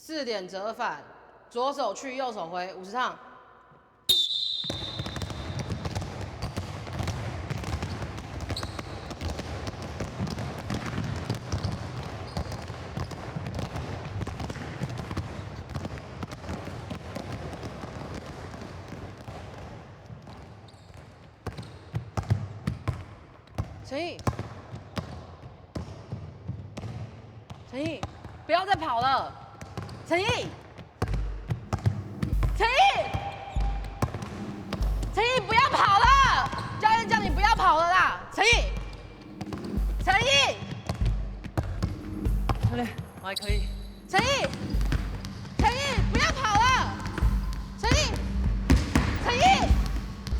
4点折返，左手去，右手回，50趟。陈毅，陈毅，不要再跑了！陈毅，陈毅，陈毅，不要跑了！教练叫你不要跑了啦！陈毅，陈毅，教练，我还可以。陈毅，陈毅，不要跑了！陈毅，陈毅，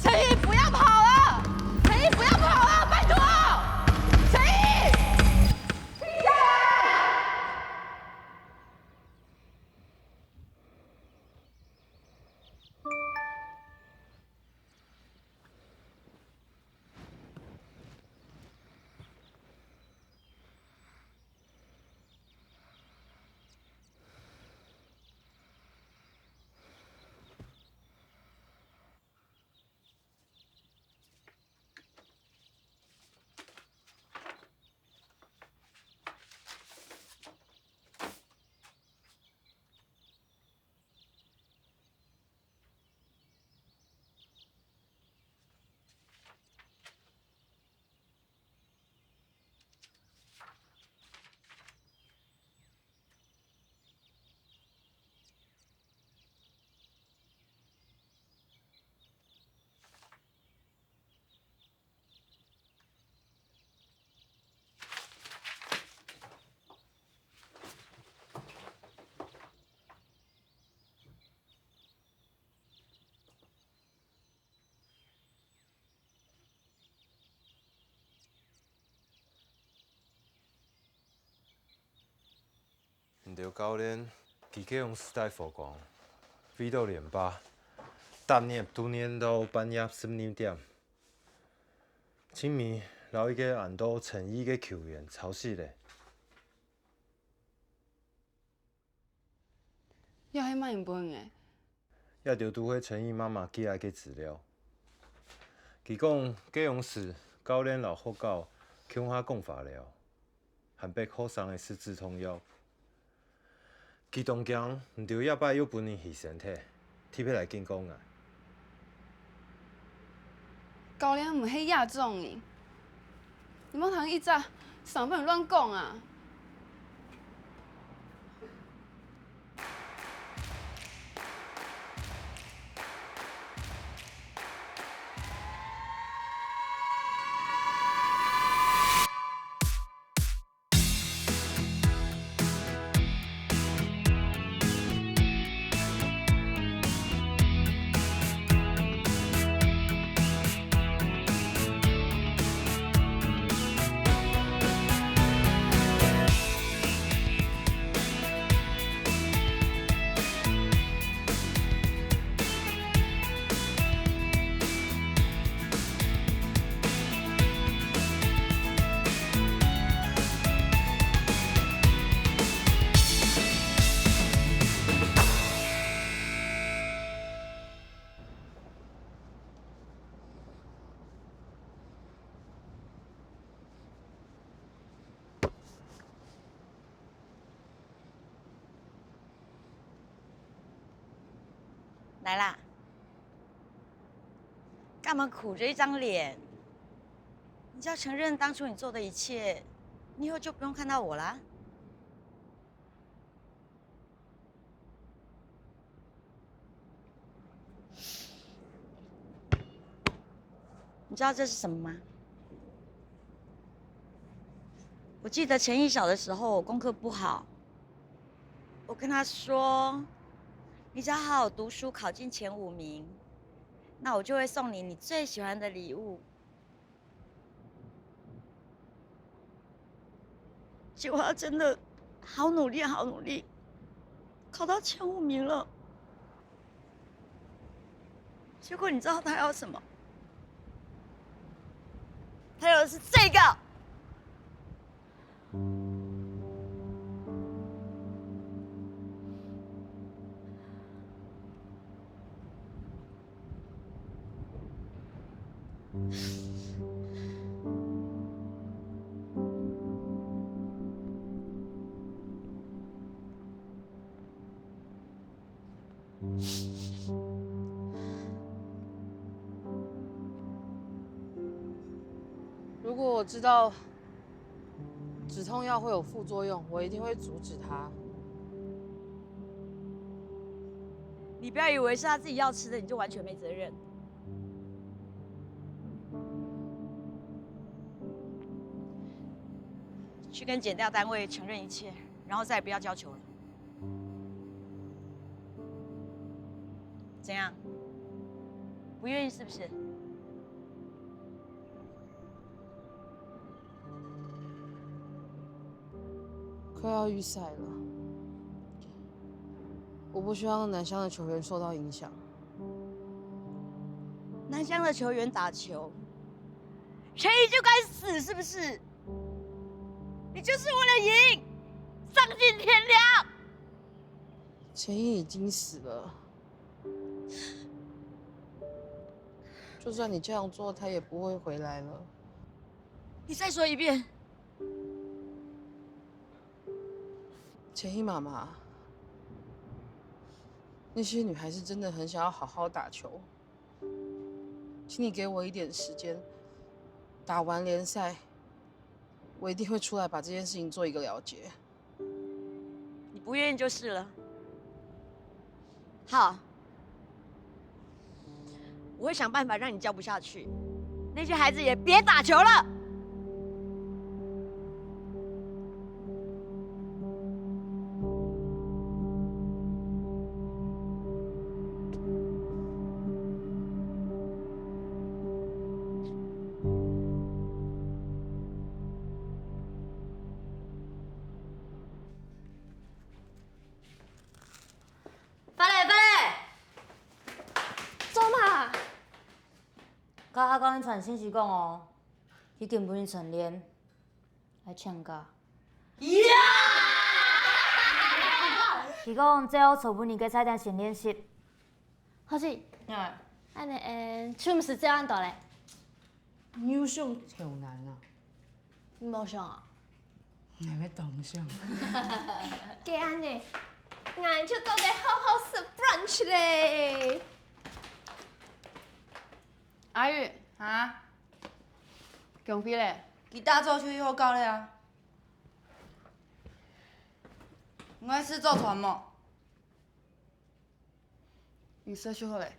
陈毅，不要跑了！陈毅，不要跑了，拜托！陈毅，下来！唔对教练，技巧用时代曝光，飞到连巴，单业都年到半夜12点，青迷留一个按到陈毅嘅球员吵死咧。要迄卖用分诶，也着拄迄陈毅妈妈寄来嘅资料，伊讲计用时教练老学教强下讲法了，含被靠上的四止痛药。机动强，毋着夜摆又本人牺牲体，特别来进攻啊！教练毋迄亚种呢，你莫通一早上班乱讲啊！来啦，干嘛苦着一张脸？你只要承认当初你做的一切，你以后就不用看到我啦。你知道这是什么吗？我记得陈毅小的时候功课不好，我跟他说，你只要好好读书，考进前5名，那我就会送你最喜欢的礼物。结果他真的好努力，好努力，考到前5名了。结果你知道他要什么？他要的是这个。如果我知道止痛药会有副作用，我一定会阻止它。你不要以为是他自己要吃的，你就完全没责任。去跟检调单位承认一切，然后再也不要交球了。怎样？不愿意是不是？快要预赛了，我不希望南乡的球员受到影响。南乡的球员打球，陈毅就该死，是不是？你就是为了赢，丧尽天良。陈毅已经死了，就算你这样做，他也不会回来了。你再说一遍。陈毅妈妈，那些女孩子真的很想要好好打球，请你给我一点时间，打完联赛，我一定会出来把这件事情做一个了结。你不愿意就是了。好，我会想办法让你教不下去，那些孩子也别打球了。甲阿公因传信息讲哦，已经不用晨练，来请假。伊讲最好找本年加彩点先练习。好是，安尼唱是这样大嘞？扭上超难啊！你无上啊？哪要当上？给安尼，俺就做个好好吃 brunch 嘞。阿玉，啊？强逼咧，伊打做手好搞咧啊！我爱吃做团么？你说就好嘞。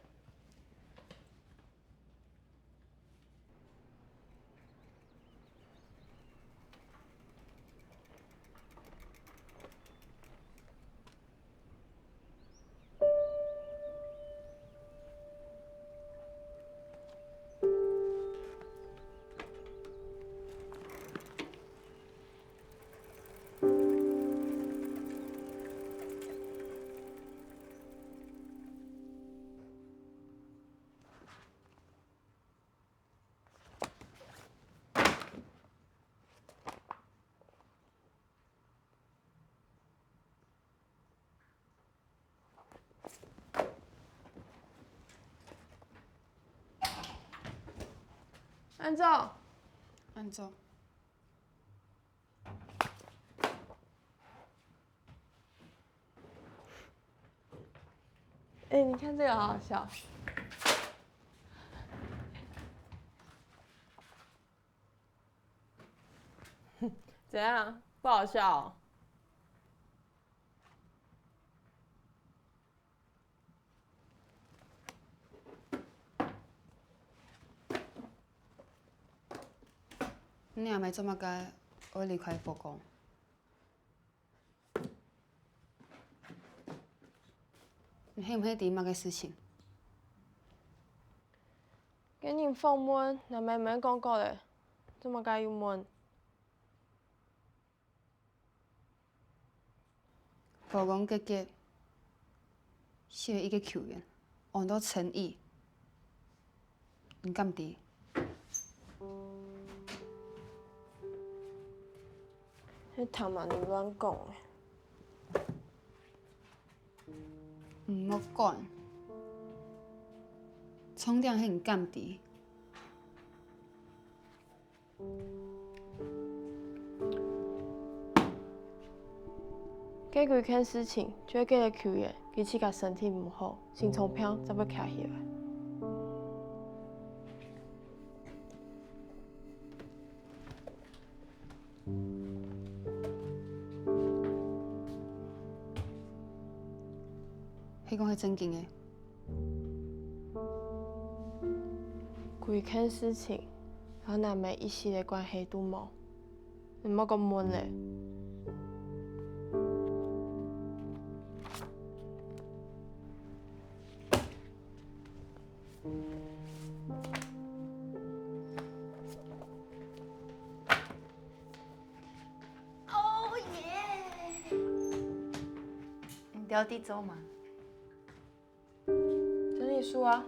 安总，安总。哎，你看这个好好笑。怎样？不好笑哦？你也没这么该，我离开佛宫。你晓唔晓啲乜嘅事情？给你放闷，那妹妹讲过嘞，这么该要闷？佛宫结结，需要一个球员，按到诚意，你敢啲？迄他妈你乱讲诶！唔好管，冲掉迄唔敢啲，解决件事情，就会记个球员，其实甲身体唔好，心脏病才要徛起来。迄讲迄正经的，规件事情，和咱们一时的关系都无，你莫讲闷嘞。哦耶！你掉地走嘛？整理书啊。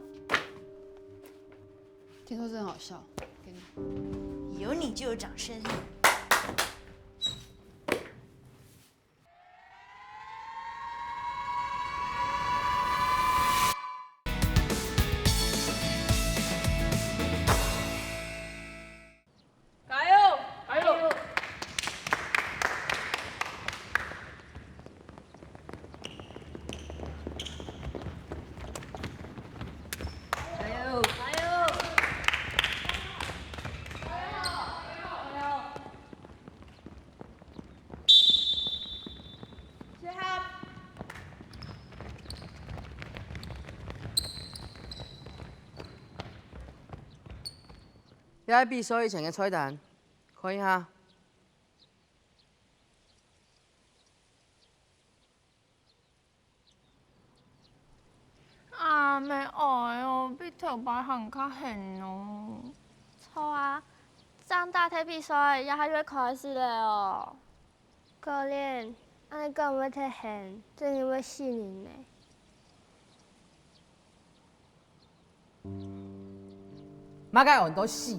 听说这很好笑，给你。有你就有掌声。加油！加油！要比赛以前的菜单，看一下。啊，没爱哦，比头摆行较狠哦。错啊，这样大体比赛也还会开始了哦。教练，安尼讲要踢现，真的要死人呢。马该换到死。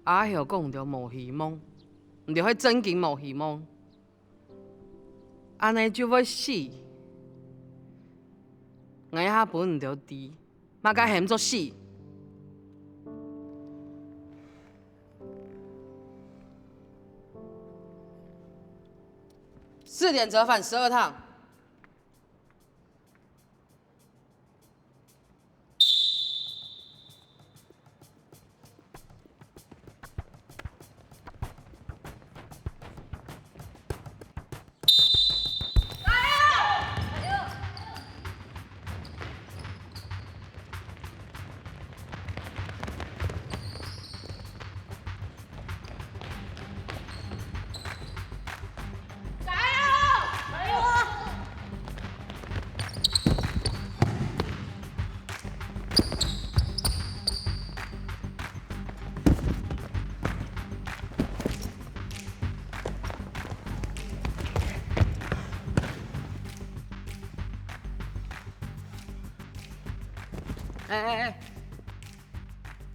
阿晓讲着无希望，毋着迄真经无希望，安尼就要死。我遐本毋着猪，马该嫌作死。4点折返12趟。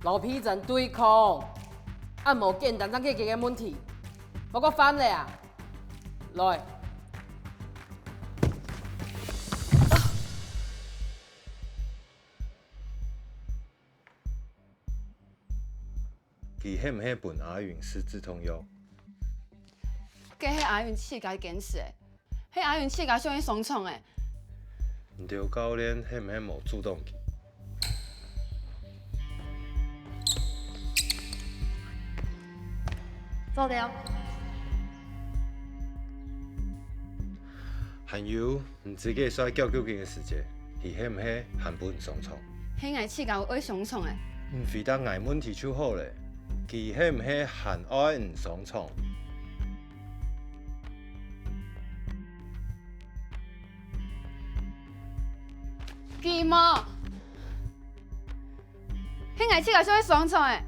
路皮阵对抗，按无简单，怎解决个问题？我搁翻咧啊！来，伊迄毋迄本阿允失智通药？计迄阿云气甲坚持的，迄阿云气甲小伊爽创的。毋着教练迄毋迄无主动去？做了。还有，毋知个煞叫究竟的时间，是迄毋迄韩本上创？迄爱气甲有爱上创的。毋非当爱问题就好咧，其迄毋迄韩爱唔上创？记无？迄爱气甲小伊爽创的，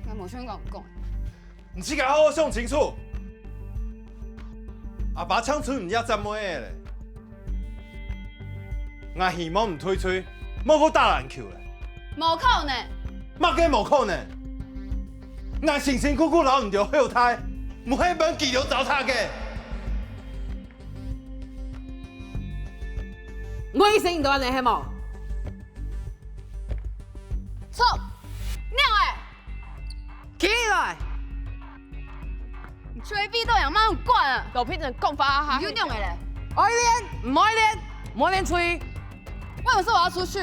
我无想讲唔讲。毋是甲好好想清楚。阿爸唱出毋要怎么的咧？我希望唔退吹，莫搁打篮球咧。无可能。乜嘅无可能？我辛辛苦苦留唔到后台，唔迄本记录糟蹋嘅。我每声音都安尼，嘿无？臭，尿起来！你吹逼都养猫惯啊！老皮真讲法哈，你就尿嘞！爱练，唔爱练，唔爱练吹。为什么说我要出去？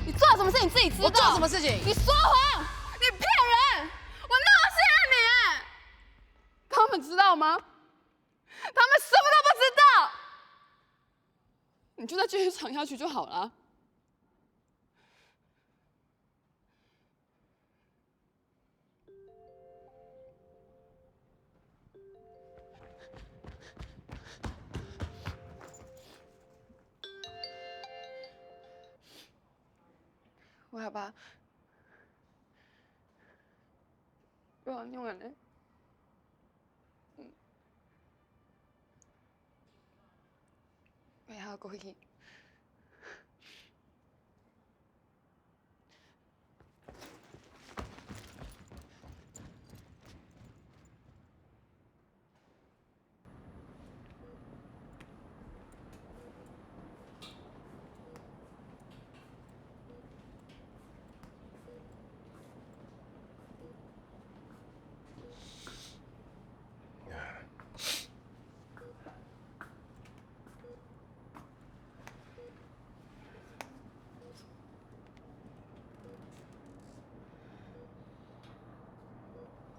你做了什么事你自己知道？我做了什么事情？你说谎，你骗人！我那么信任你，他们知道吗？他们什么都不知道。你就再继续藏下去就好了。我阿爸，我要尿眼泪。为下过去。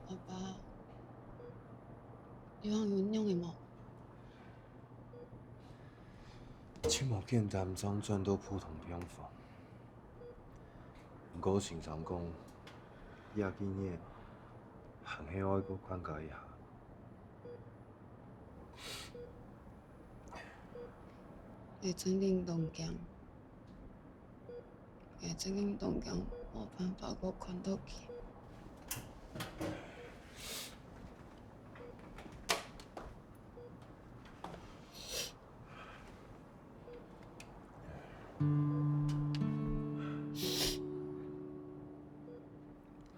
阿爸，你有原谅的吗？这么简单，总转到普通病房。不过常常讲，亚纪念，行起我阁管教一下。会整经动强，会整经动强，无办法阁看倒去。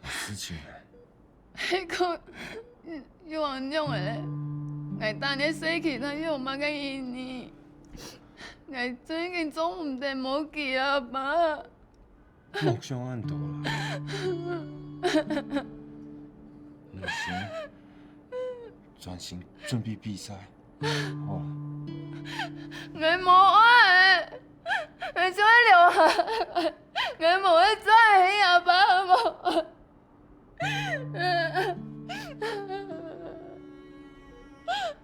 事情呢？迄个又往尿的咧，我当日死去，但又冇个意义。我最近总唔得冇记阿爸。目上按倒啦。唔行，专心准备比赛。好。我冇爱，我只会留下，我冇会再起阿爸冇。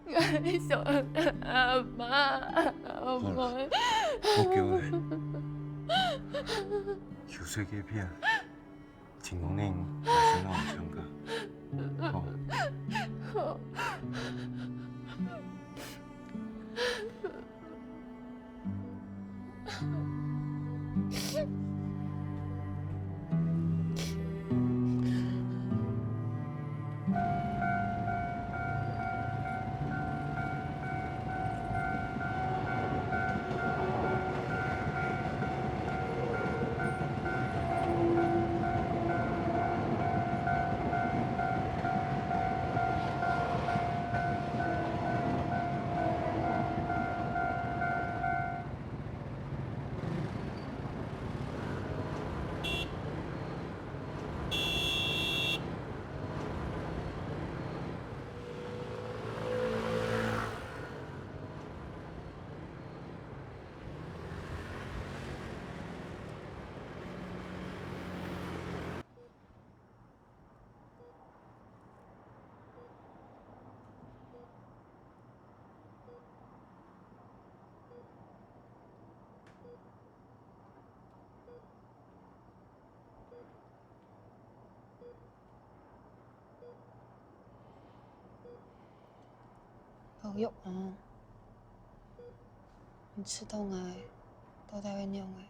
我想阿爸，阿爸。我叫你，游水给片，请讲恁来先让我唱歌，好。好。教育啊，你吃痛爱，都在会尿的。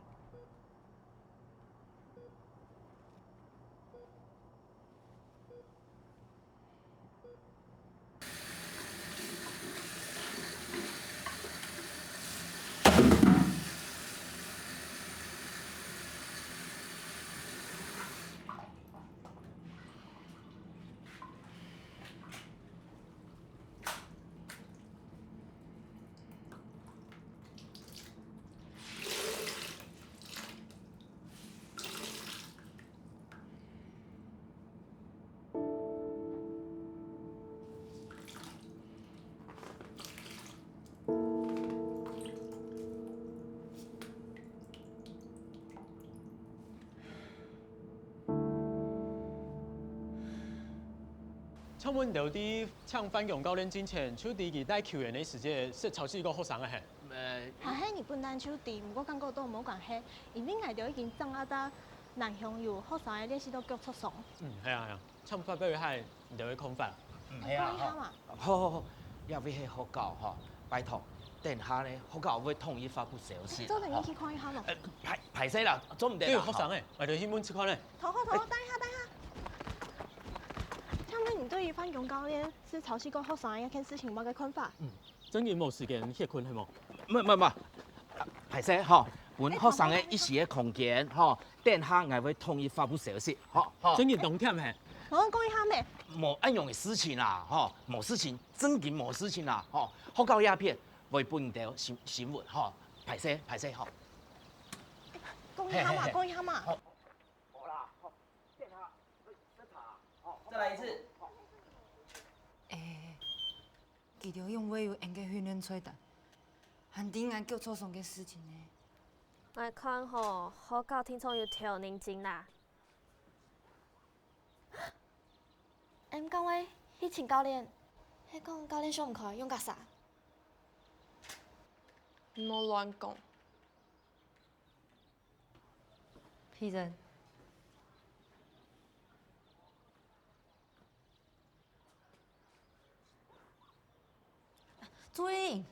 请问到底抢反共教练之前，手第二代球员的时间是超市个学生的嘿？还是日本篮手队，不过感觉都无关系，因为我就已经掌握到南向有学生的练习都脚出上。系啊，抢发表海，你就会空法。讲一下嘛。好，要为迄学校吼，拜托，等下呢，学校会统一发布消息。做阵你去看一下咯。排势啦，做唔得啦。因为学生诶，我就去问吃看咧。头，等一下。请问你对于反共教练是潮汐个学生一件事情有乜嘅看法？真嘅冇时间歇困系冇？唔，排势吼，阮学生嘅一时嘅空间吼，等下我会统一发布消息，好。真嘅冬天嘿。我讲一下咩？冇安用嘅事情啦，吼，冇事情，真嘅冇事情啦，吼，学校鸦片会本条新闻，吼，排势吼。讲一下嘛。好啦，好，等下再查，好，再来一次。记得用尾有应该训练出来，限定俺叫错上嘅事情呢。我看吼，学校听说有调宁金啦。唔讲话，迄请教练，迄讲教练想唔开，用甲啥？唔好乱讲。屁人。朱茵，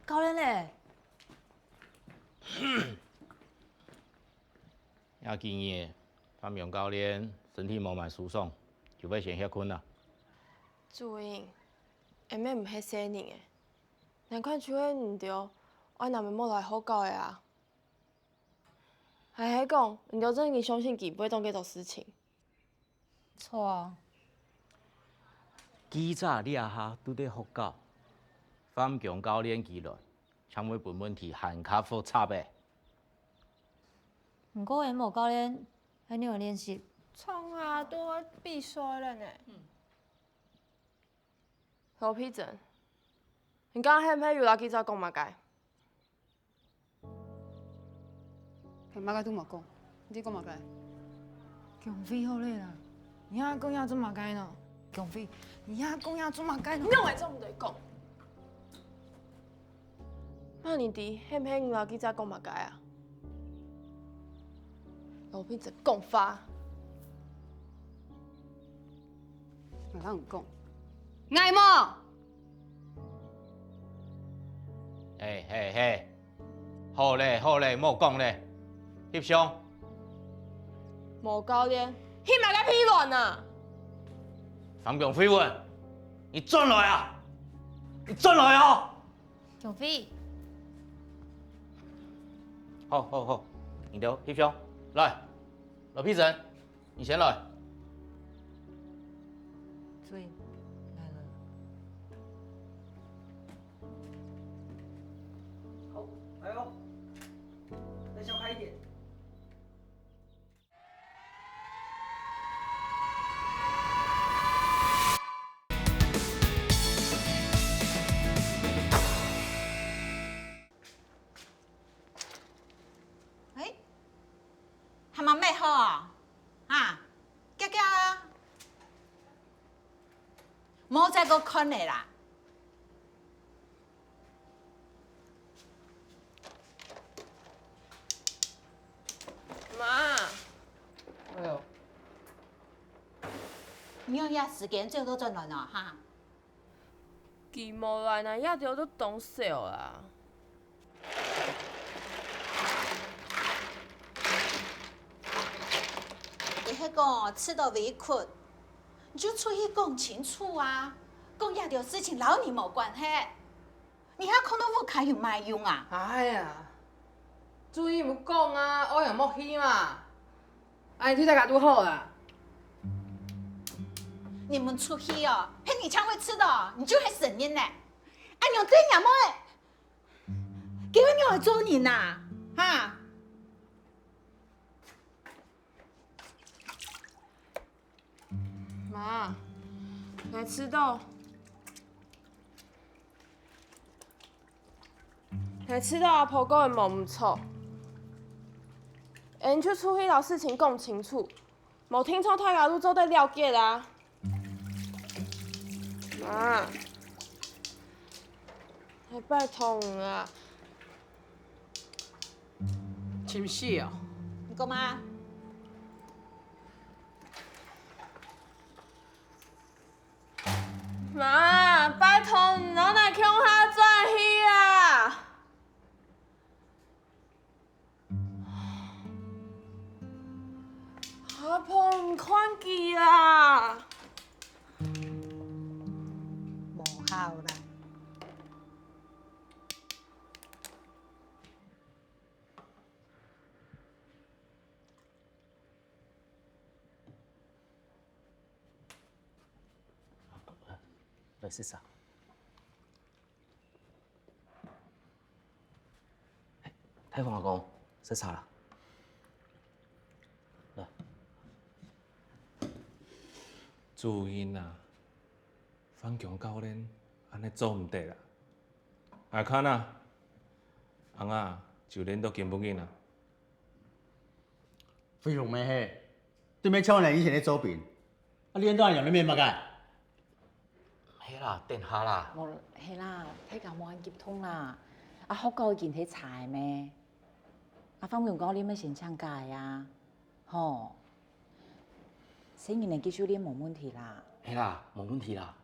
教练嘞？要建议反勇教练身体无蛮舒爽，就要先歇困啦。注意，下面唔系生人诶，难看手迄唔对，我若要冇来好教的啊。还喺讲，唔对真经相信佢不会当几做事情。错啊。记者掠下拄得学校，反强教练纪律，将会本问题hand较复杂诶。不过某教练还你有练习。创下都必须了呢。罗皮真，你刚刚迄批有来记者讲嘛该？马该都冇讲，你讲马该？强飞好嘞啦，你遐讲遐做马该呢？强飞，你遐讲遐做马该呢？你用来做唔对讲。那你弟迄批有来记者讲嘛该啊？罗皮真讲法。马上唔讲。爱么？嘿，好嘞，莫讲咧，翕相。无教练，迄嘛个屁乱啊！反强飞问，你转来啊！你转来啊！强飞，好，你留翕相，来，老皮神，你先来。注意，来了。好，来哦，再笑开一点。还蛮美好啊，佳佳，莫再搁看你啦。妈，哎呦，你用遐时间最多转来喏哈。佢无来，那也着都懂笑啦。你迄个吃到委屈，你就出去讲清楚啊！讲遐条事情老你冇关系，你遐看到我开有卖用啊？哎呀，注意唔讲啊，我又莫去嘛。哎，你在家拄好啦。你们出去哦，嘿，你常会吃的，你就会省人呢。哎，你这样么？给我娘来做人呐，哈！妈，来吃豆。来吃豆阿婆讲的无唔错，你去出迄条事情讲清楚，无听从太家都做得了解啦。妈，还拜托你啦。真是哦。你讲妈，妈，拜托你，我来向他转去啊！阿婆唔看见啊！无效啦。来是啥？太空阿公，是啥啦？来，注意啊！反强教练安尼做唔得啦。阿康啊，翁仔就练到根本紧啦。非常咩嘿？对面超人以前咧作品，啊，你当然用你面目个。嘿啦，等下啦。冇係啦，睇教冇眼接通啦。阿學教件起柴咩？阿方面講你咩先參加呀？吼，新年嘅技術練冇問題啦。嘿啦，冇問題啦。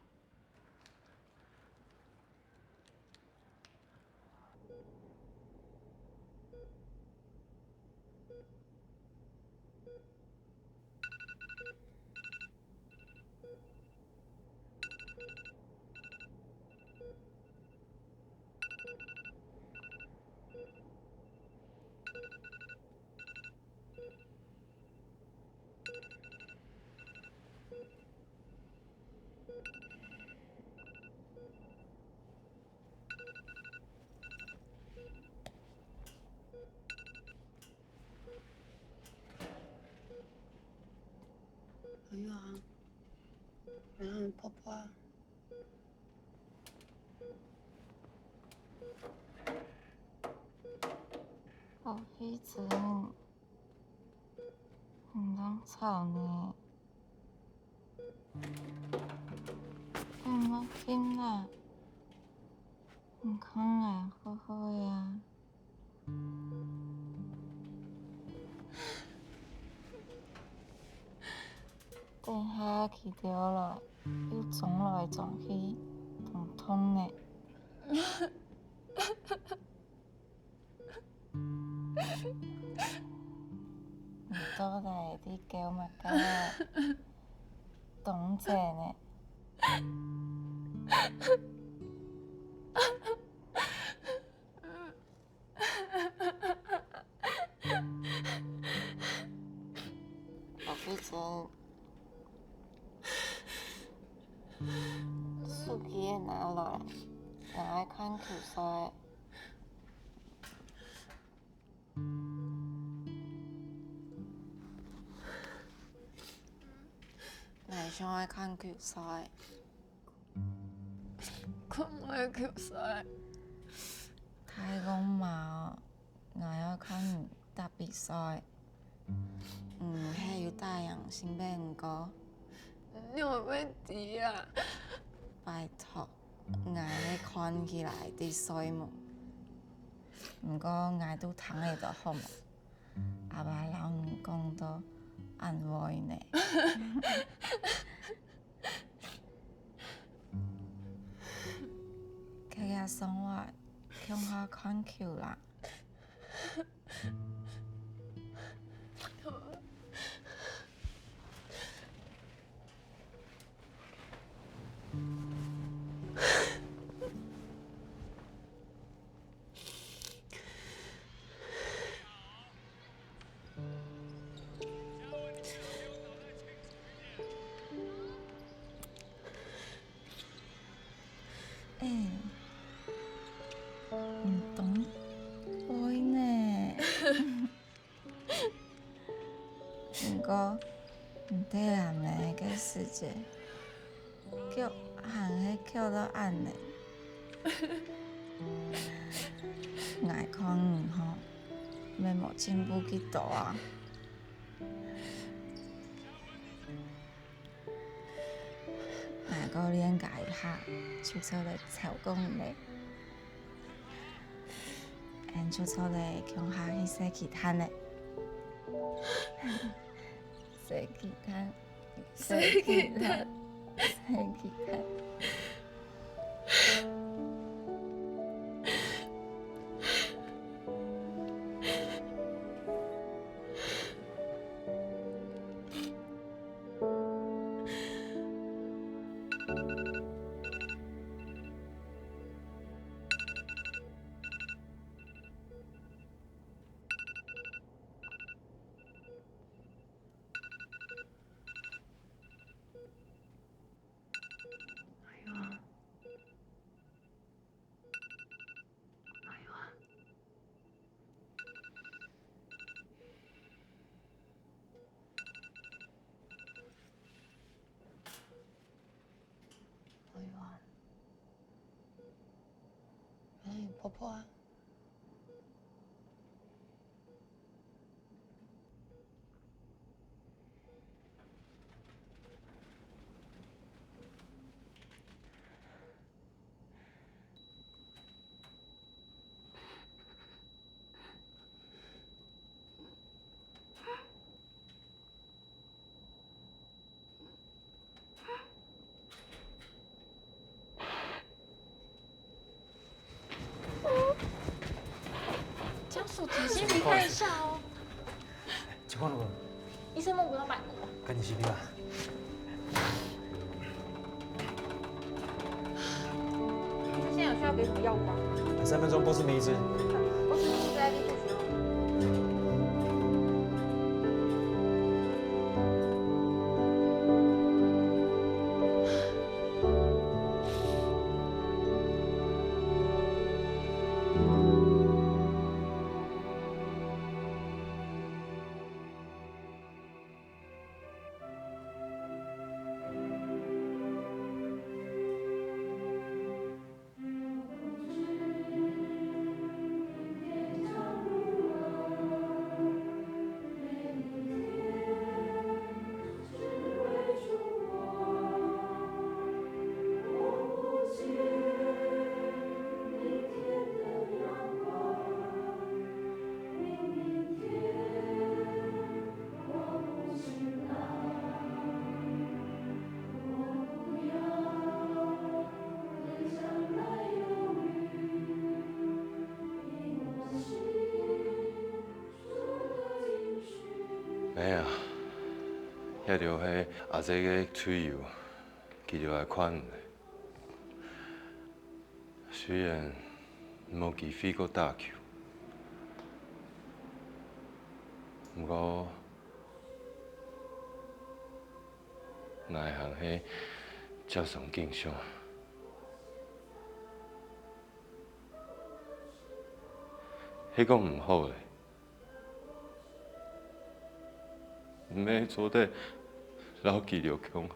朋友啊，然后婆婆啊，我一直唔通吵呢，你冇緊啦，唔講嚟好好呀。等下去掉落，又撞來撞去，痛痛呢。唔多嚟啲叫乜嘅，懂謝呢。我非常。手機也拿來，拿來看球賽。你想愛看球賽？看唔愛球賽。太講嘛，我要看打比賽。係要帶人先俾人講。你有咩事啊？拜託，我咧看起來啲衰門，唔過我都躺喺度好嘛，阿爸老唔講到安慰呢。佢日生活向下看球啦。唔懂愛呢，不過唔得人呢個世界，叫行係叫到暗呢，愛看唔好，咪冇進步幾多啊！愛高练家一下，就出来操工嘞。俺就出来乡下去洗鸡蛋嘞，洗鸡蛋，洗鸡蛋，洗鸡蛋。婆婆啊，家属，请先离开一下哦。情况如何？医生梦不要买过。赶紧洗礼吧。他现在有需要给什么药物吗？等3分钟，波斯米一支。我只是在立刻使用。哎呀，遐着迄阿姐个吹油，记着来款嘞。虽然无机飞过大球，不过哪会行迄接上景象？迄个唔好嘞。唔免做得老记着穷，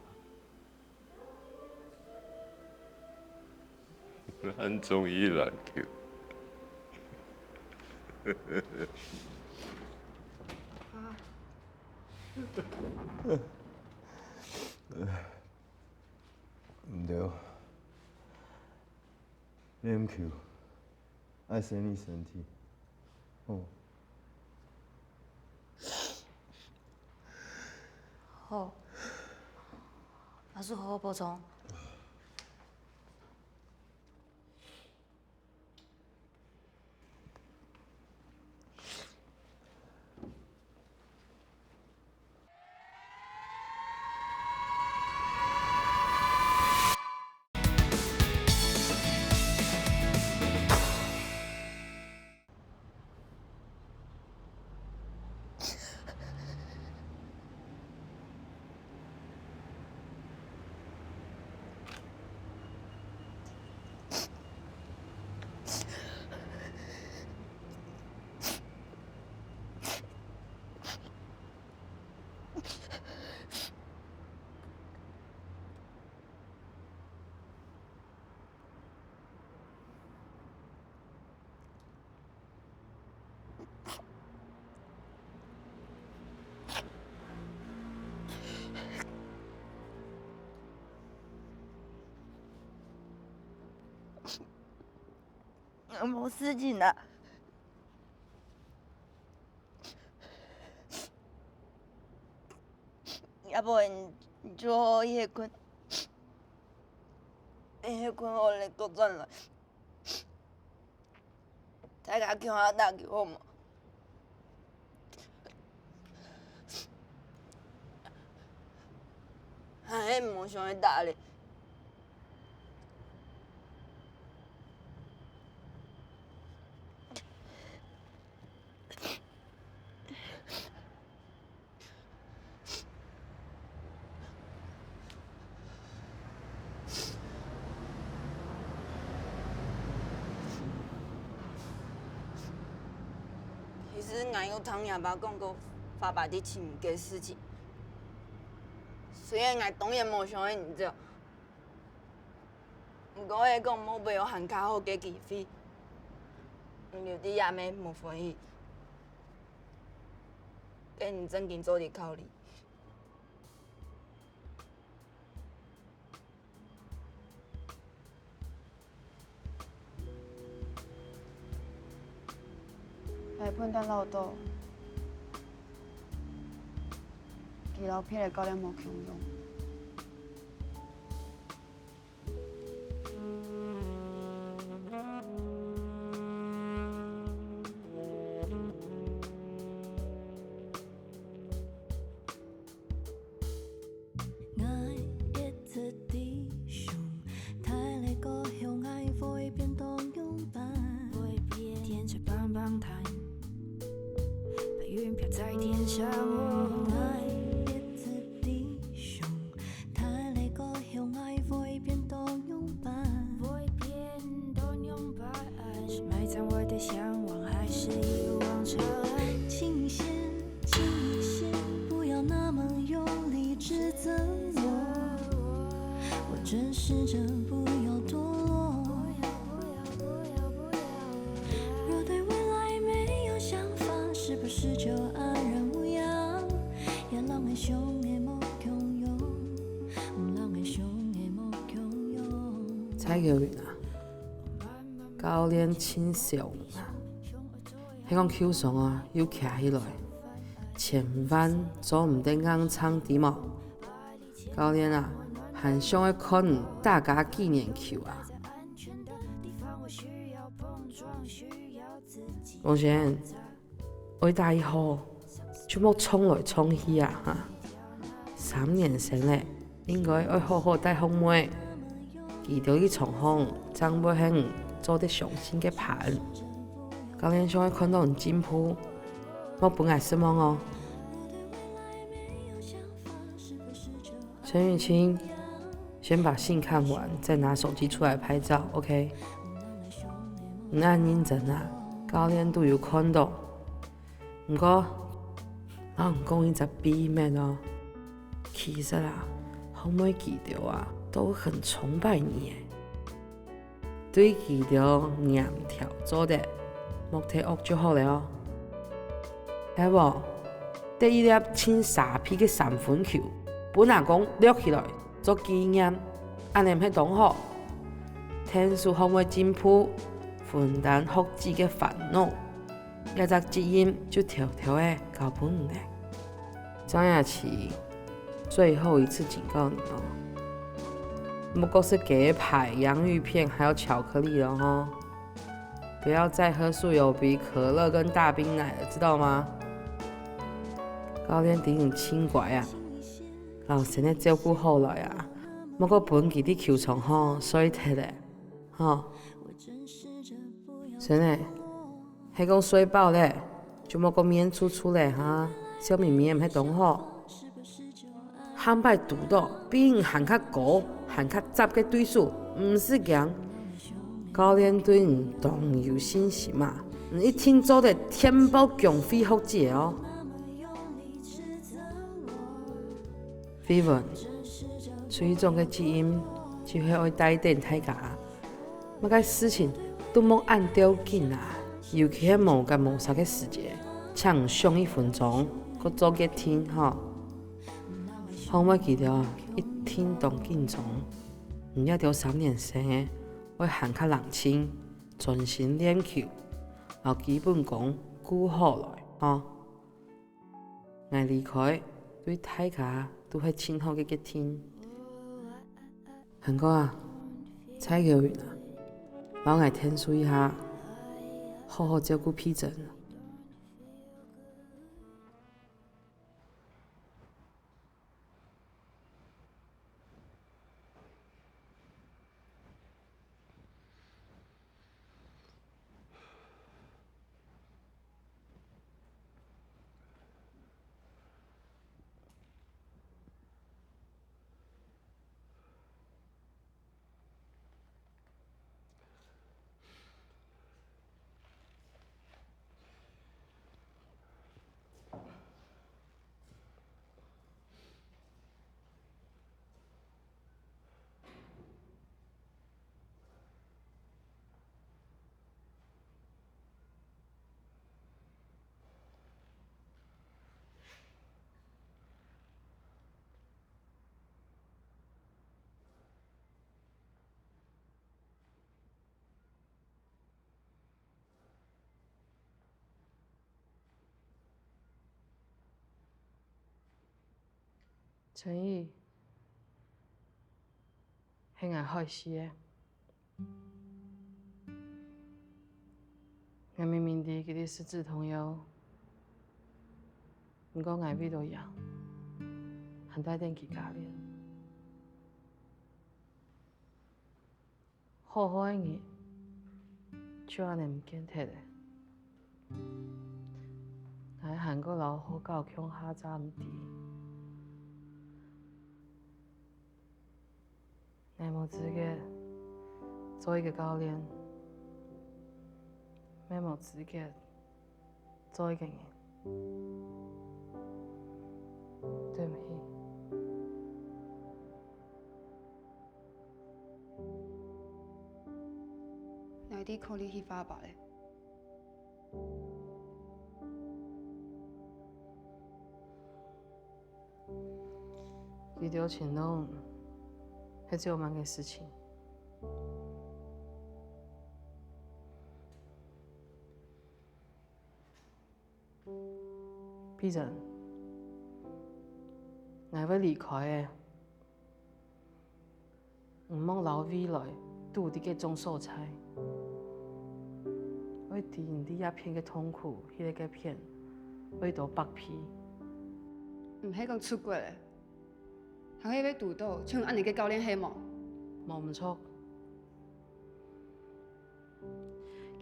咱终于难求。唔对，免求，爱生你身体，哦。好，阿叔好好补充。无事情啦。要不然你就好好夜困，夜困好嘞，都转来，再甲叫我打球好吗？哎，无想要打咧。其实俺有听爷爸讲过发爸的亲嘅事情，虽然俺当然无想要你做，不过迄讲某袂有含较好嘅机会，你有啲也咩无欢喜，给你正经做啲考虑。来判断老多，其老片的教练无强用。在天上，爱一直弟兄，他那个相爱会变多勇敢，会变多勇敢，是埋葬我的向往，还是一往长安？倾斜，倾斜，不要那么用力指责我，我真实着不要堕落。若对未来没有想法，是不是就安然无恙？也人的相的无强用，人的相的无强用。蔡球员啊，教练亲小啊，迄讲球场啊，又徛起来，千万做唔得硬撑底毛。教练啊，很想要看大家纪念球啊。王贤，我大以后就莫冲来冲去啊！哈，3年生咧，应该要好好带红妹，记得去冲锋，张不兴做啲上心嘅盘。教练想要看到你进步，莫本来失望哦。陈雨清，先把信看完，再拿手机出来拍照 ，OK？ 唔按认真啊！教练都有看到，不过我唔讲伊只秘密哦。其实啊，红妹记着啊，都很崇拜你诶。对记着念条做的，莫睇恶就好了哦。系无？第一粒清傻皮嘅3分球，本来讲掠起来做纪念，安尼唔系当好。天数红妹进步。分担福祉嘅煩惱，一隻基因就條條嘅搞本嘅。張雅琪，最後一次警告你哦，不過是給牌、洋芋片還有巧克力了哦，不要再喝素有比可樂跟大冰奶了，知道嗎？教練頂你輕拐啊，老師呢照顧好來啊，不過本佢啲球場吼衰踢咧，吼。真诶，迄讲水饱咧，就莫讲面粗粗咧哈，小面面毋迄当好。喊摆赌到比喊较高、喊较杂嘅对手，毋是强。教练对你当有信心嘛？你一听做的天宝强飞福祉哦。Vivian， 最终嘅基因就係愛帶電大家，乜嘅事情。都莫按掉紧啊！尤其喺某甲某啥嘅時節，搶上1分鐘，佮做個聽吼。好我記得一聽當緊張，唔要掉3年生嘅，會喊較冷清，专心练球，然后基本功顾好来吼。我离开，对大家都系亲好嘅天。韩哥啊，蔡球员啊，帮我天数一下，好好照顾皮疹。陈毅，迄个害死的，我明明伫给你失智通药，不过我味道样，还带点去教练。好好的日，就安尼唔见摕嘞。我韩国老好教强下早唔知。我无资格做一个教练，我无资格做一个人。对不起。哪啲考虑去发吧嘞？伊条前拢。还只有蛮个事情，毕竟我要离开的，唔望留未来拄伫个种素材，我伫因啲鸦片嘅痛苦，迄个片，我都剥皮。唔系讲出国嘞。还可以要拄到像安尼嘅教练系无？冇唔错，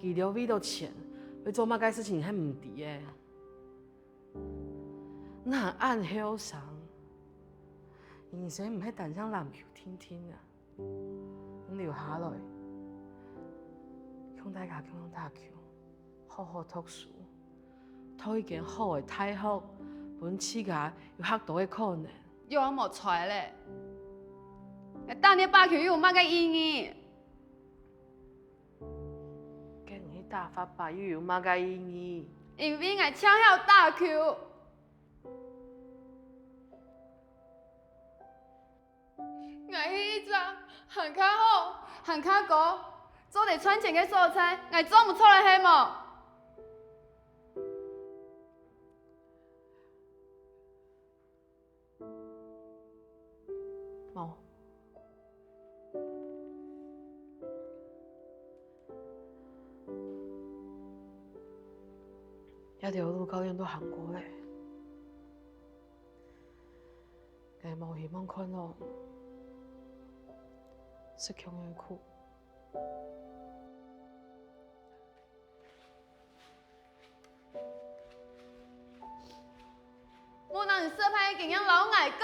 记着为到钱，要做乜嘅事情系唔对嘅，那暗后生，人生唔系单上篮球天天啊，你留下来，向大家讲打球，好好读书，读一件好嘅大学，本世界有许多嘅可能。又我冇出来咧，当年打球有乜嘅意义？跟你打法吧又有乜嘅意义？因为我抢晓打球，我迄一张很较好、很较高，做得赚钱嘅素材，我做唔出来系冇？冇。一条路教练都行过嘞，我冇希望看到失强嘅苦。冇人说派经验老外讲，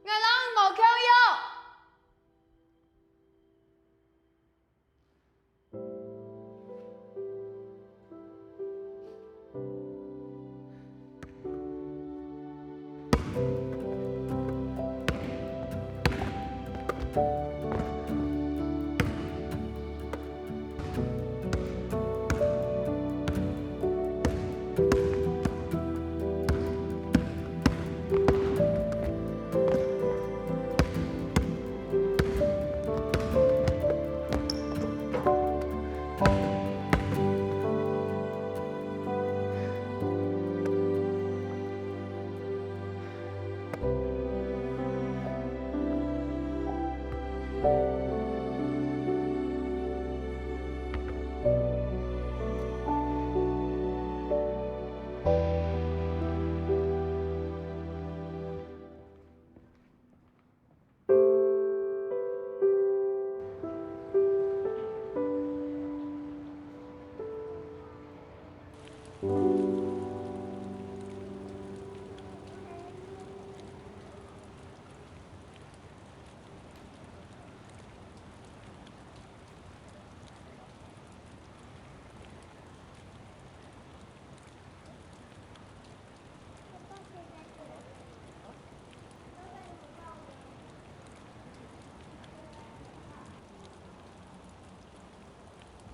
我人无强要。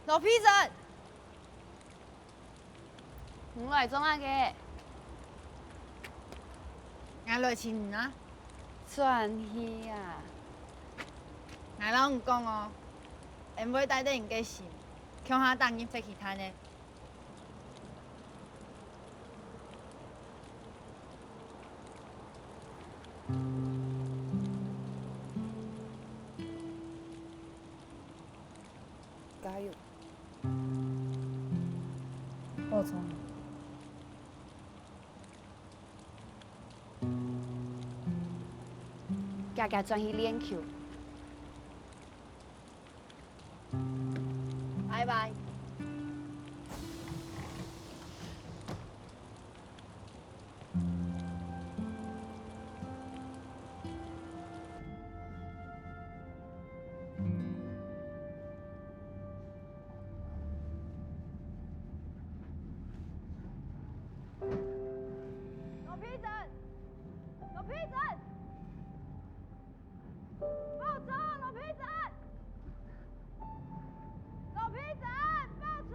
老皮子，我来做乜嘅？我來錢啊！算去啊！我老唔講哦，唔會帶得人嘅錢，強下當然飛其他呢。加油！報錯。家家轉去練球。拜拜。老皮子，老皮子，报仇！老皮子，老皮子，报仇！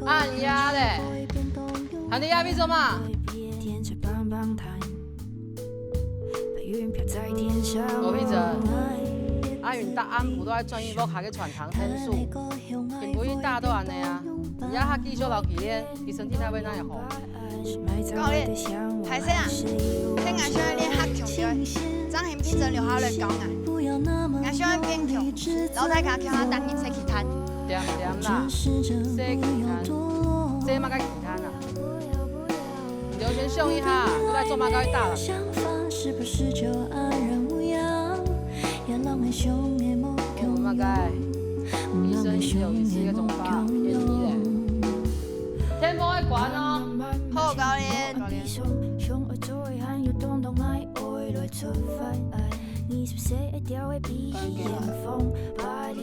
啊，你丫的，喊你丫逼什么？罗皮子，阿云答安普都爱转移屋下去传糖分数，并不因大家都安尼啊。而家较继续留期练，伊身体才会哪会好。教练，歹势啊，听俺小练较强对，张贤比真留下来讲啊，俺小练变强，老太家叫他当去切其他。点啦，切其他，这嘛该其他啊？刘先秀一下，都在做嘛该大了。我嘛该，医生也有一个种法，便宜嘞。天风会管哦。好，教练。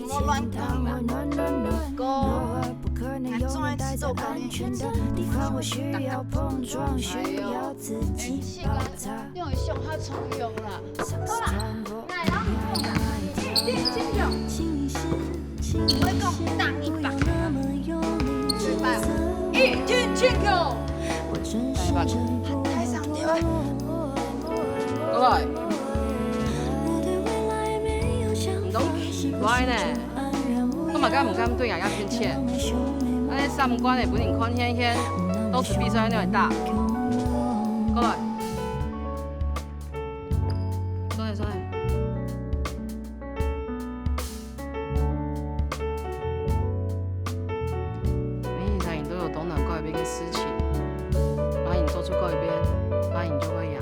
我乱讲啦，哥，俺总爱制作教练选择，我需要碰撞，需要自己爆炸。用一上较常用啦。好啦，来啦，练金勇，我讲当一把，失败，一军进球，台上掉，过来。拢奇怪呢，我嘛敢唔敢对人家偏切？安尼三关的本领宽显显，都是比赛那会大。过来，坐下坐下。每一场赢都有懂得改变跟事情，把赢做出改变，把赢就会赢。